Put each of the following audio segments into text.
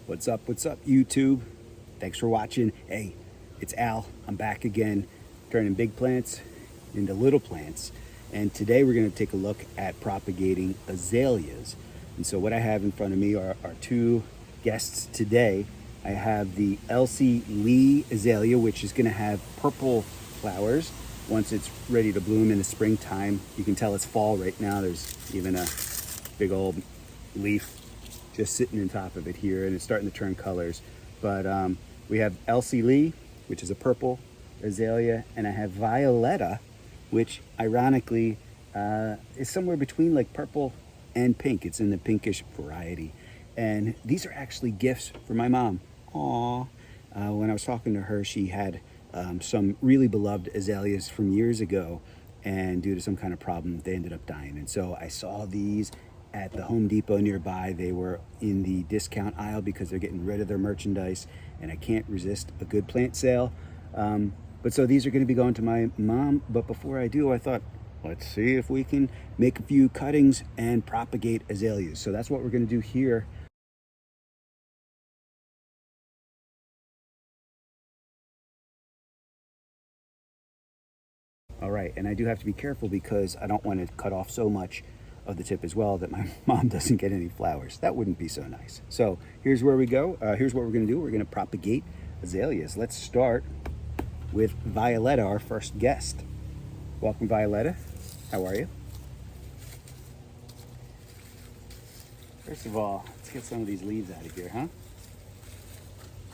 What's up, YouTube? Thanks for watching. Hey, it's Al. I'm back again, turning big plants into little plants. And today we're going to take a look at propagating azaleas. And so what I have in front of me are our two guests today. I have the Elsie Lee azalea, which is going to have purple flowers once it's ready to bloom in the springtime. You can tell it's fall right now. There's even a big old leaf just sitting on top of it here, and it's starting to turn colors. But we have Elsie Lee, which is a purple azalea, and I have Violetta, which ironically is somewhere between like purple and pink. It's in the pinkish variety. And these are actually gifts for my mom. Aww. When I was talking to her, she had some really beloved azaleas from years ago, and due to some kind of problem, they ended up dying. And so I saw these at the Home Depot nearby. They were in the discount aisle because they're getting rid of their merchandise, and I can't resist a good plant sale. But so these are going to be going to my mom. But before I do, I thought, let's see if we can make a few cuttings and propagate azaleas. So that's what we're going to do here. All right, and I do have to be careful because I don't want to cut off so much of the tip as well that my mom doesn't get any flowers. That wouldn't be so nice. So here's where we go. Here's what we're going to do. We're going to propagate azaleas. Let's start with Violetta, our first guest. Welcome, Violetta. How are you? First of all, let's get some of these leaves out of here, huh?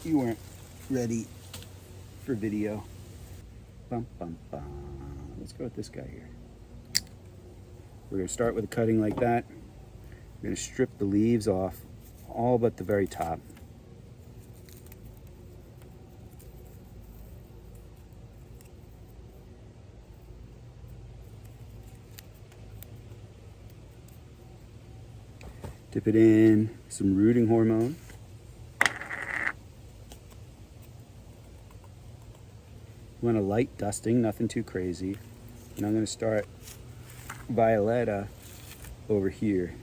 You weren't ready for video. Bum, bum, bum. Let's go with this guy here. We're going to start with a cutting like that. We're going to strip the leaves off, all but the very top. Dip it in some rooting hormone. You want a light dusting, nothing too crazy. And I'm going to start Violetta over here.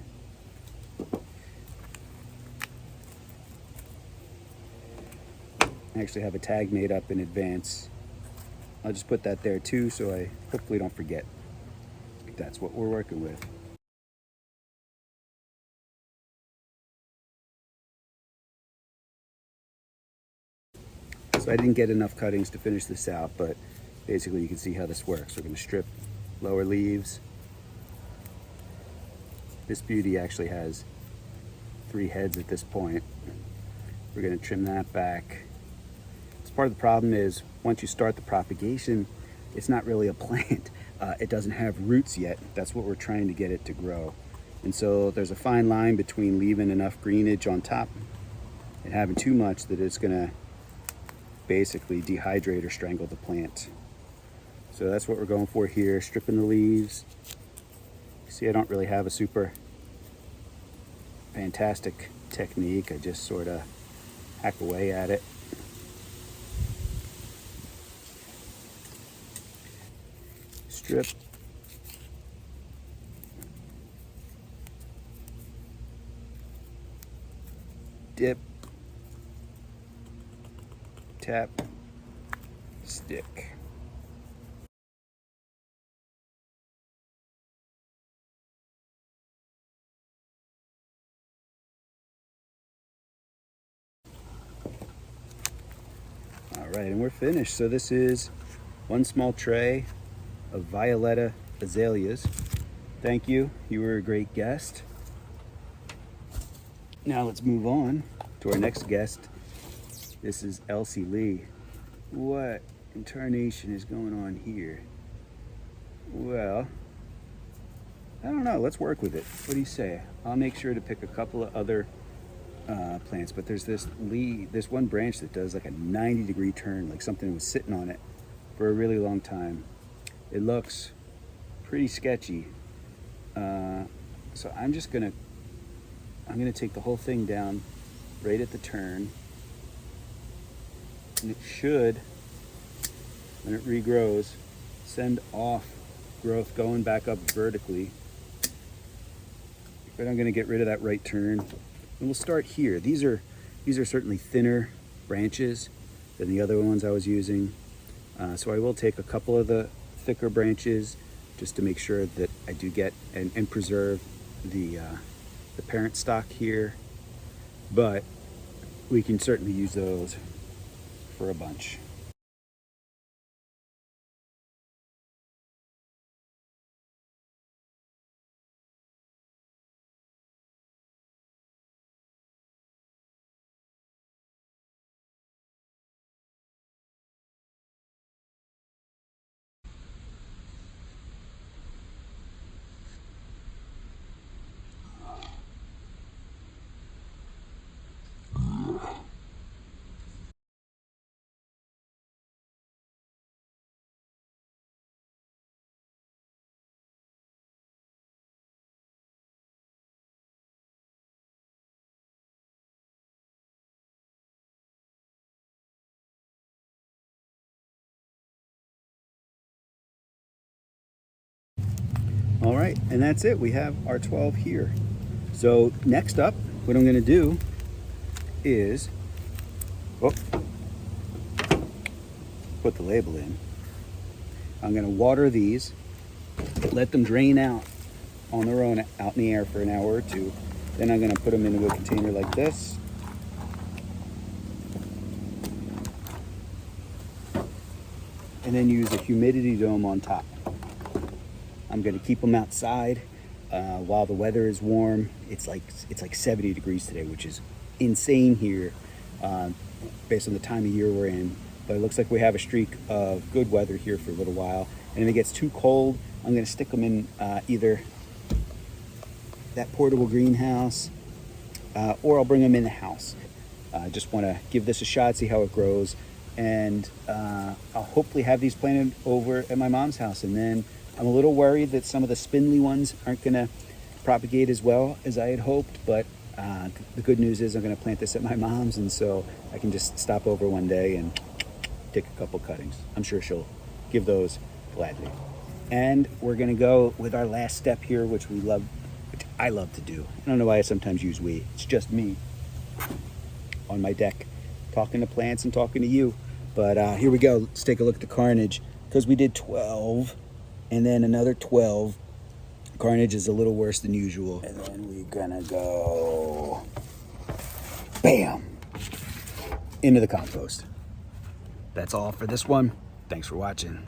I actually have a tag made up in advance. I'll just put that there too, so I hopefully don't forget. That's what we're working with. So I didn't get enough cuttings to finish this out, but basically you can see how this works. We're going to strip lower leaves. This beauty actually has 3 heads at this point. We're going to trim that back. So part of the problem is once you start the propagation, it's not really a plant. It doesn't have roots yet. That's what we're trying to get it to grow. And so there's a fine line between leaving enough greenage on top and having too much that it's going to basically dehydrate or strangle the plant. So that's what we're going for here, stripping the leaves. See, I don't really have a super fantastic technique. I just sort of hack away at it. Strip. Dip. Tap. Stick. All right, and we're finished. So this is one small tray of Violetta azaleas. Thank you. You were a great guest. Now let's move on to our next guest. This is Elsie Lee. What in tarnation is going on here? Well, I don't know. Let's work with it. What do you say? I'll make sure to pick a couple of other plants, but there's this one branch that does like a 90-degree turn, like something was sitting on it for a really long time. It looks pretty sketchy. So I'm gonna take the whole thing down right at the turn, and it should, when it regrows, send off growth going back up vertically. But I'm going to get rid of that right turn, and we'll start here. These These are certainly thinner branches than the other ones I was using. So I will take a couple of the thicker branches just to make sure that I do get and preserve the parent stock here. But we can certainly use those for a bunch. All right, and that's it. We have our 12 here. So next up, what I'm gonna do is, put the label in. I'm gonna water these, let them drain out on their own out in the air for an hour or two. Then I'm gonna put them into a container like this. And then use a humidity dome on top. I'm gonna keep them outside while the weather is warm. It's like 70 degrees today, which is insane here based on the time of year we're in. But it looks like we have a streak of good weather here for a little while. And if it gets too cold, I'm gonna stick them in either that portable greenhouse or I'll bring them in the house. I just wanna give this a shot, see how it grows. And I'll hopefully have these planted over at my mom's house. And then I'm a little worried that some of the spindly ones aren't gonna propagate as well as I had hoped, but the good news is I'm gonna plant this at my mom's, and so I can just stop over one day and take a couple cuttings. I'm sure she'll give those gladly. And we're gonna go with our last step here, which I love to do. I don't know why I sometimes use we. It's just me on my deck, talking to plants and talking to you. But here we go. Let's take a look at the carnage. Because we did 12 and then another 12. Carnage is a little worse than usual. And then we're gonna go bam into the compost. That's all for this one. Thanks for watching.